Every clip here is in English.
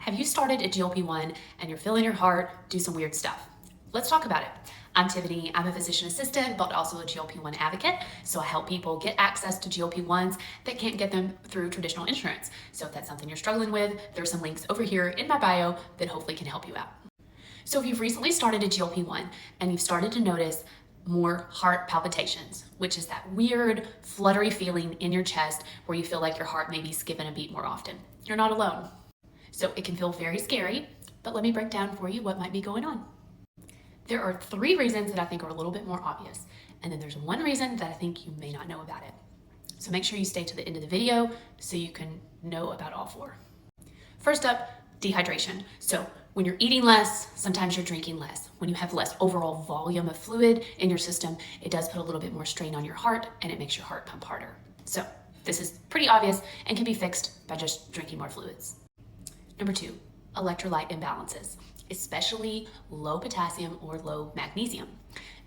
Have you started a GLP-1 and you're feeling your heart do some weird stuff? Let's talk about it. I'm Tiffany. I'm a physician assistant, but also a GLP-1 advocate. So I help people get access to GLP-1s that can't get them through traditional insurance. So if that's something you're struggling with, there's some links over here in my bio that hopefully can help you out. So if you've recently started a GLP-1 and you've started to notice more heart palpitations, which is that weird fluttery feeling in your chest where you feel like your heart may be skipping a beat more often, you're not alone. So it can feel very scary, but let me break down for you what might be going on. There are 3 reasons that I think are a little bit more obvious, and then there's 1 reason that I think you may not know about it. So make sure you stay to the end of the video so you can know about all 4. First up, dehydration. So when you're eating less, sometimes you're drinking less. When you have less overall volume of fluid in your system, it does put a little bit more strain on your heart and it makes your heart pump harder. So this is pretty obvious and can be fixed by just drinking more fluids. Number 2, electrolyte imbalances, especially low potassium or low magnesium.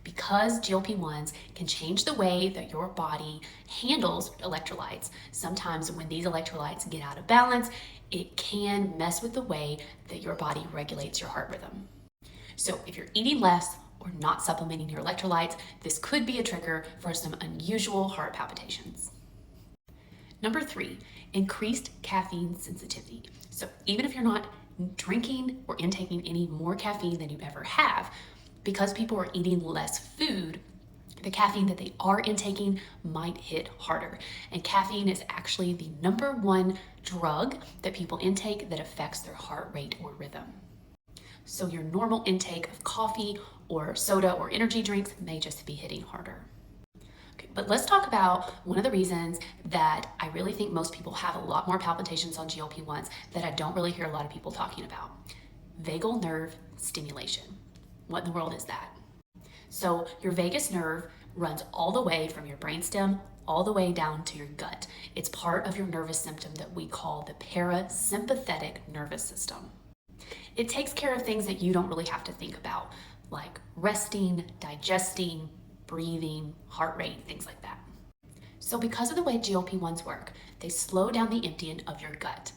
Because GLP-1s can change the way that your body handles electrolytes, sometimes when these electrolytes get out of balance, it can mess with the way that your body regulates your heart rhythm. So if you're eating less or not supplementing your electrolytes, this could be a trigger for some unusual heart palpitations. Number 3, increased caffeine sensitivity. So even if you're not drinking or intaking any more caffeine than you ever have, because people are eating less food, the caffeine that they are intaking might hit harder. And caffeine is actually the number 1 drug that people intake that affects their heart rate or rhythm. So your normal intake of coffee or soda or energy drinks may just be hitting harder. But let's talk about one of the reasons that I really think most people have a lot more palpitations on GLP-1s that I don't really hear a lot of people talking about. Vagal nerve stimulation. What in the world is that? So your vagus nerve runs all the way from your brainstem all the way down to your gut. It's part of your nervous system that we call the parasympathetic nervous system. It takes care of things that you don't really have to think about, like resting, digesting, breathing, heart rate, things like that. So because of the way GLP-1s work, they slow down the emptying of your gut.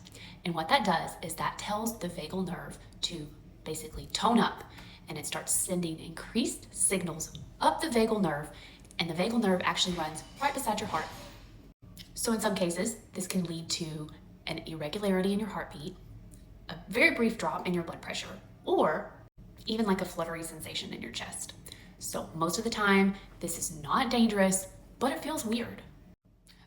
And what that does is that tells the vagal nerve to basically tone up, and it starts sending increased signals up the vagal nerve, and the vagal nerve actually runs right beside your heart. So in some cases, this can lead to an irregularity in your heartbeat, a very brief drop in your blood pressure, or even like a fluttery sensation in your chest. So most of the time, this is not dangerous, but it feels weird.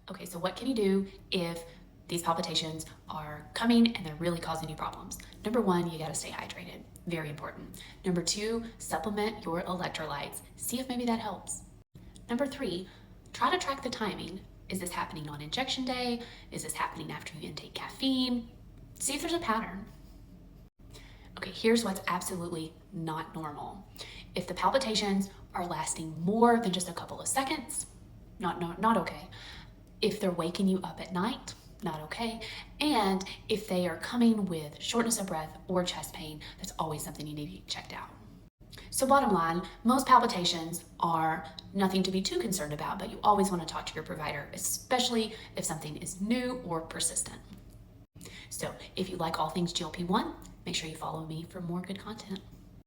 Okay, so what can you do if these palpitations are coming and they're really causing you problems? Number 1, you gotta stay hydrated. Very important. Number 2, supplement your electrolytes. See if maybe that helps. Number 3, try to track the timing. Is this happening on injection day? Is this happening after you intake caffeine? See if there's a pattern. Okay, here's what's absolutely not normal. If the palpitations are lasting more than just a couple of seconds, not okay. If they're waking you up at night, not okay. And if they are coming with shortness of breath or chest pain, that's always something you need to get checked out. So bottom line, most palpitations are nothing to be too concerned about, but you always want to talk to your provider, especially if something is new or persistent. So if you like all things GLP-1, make sure you follow me for more good content.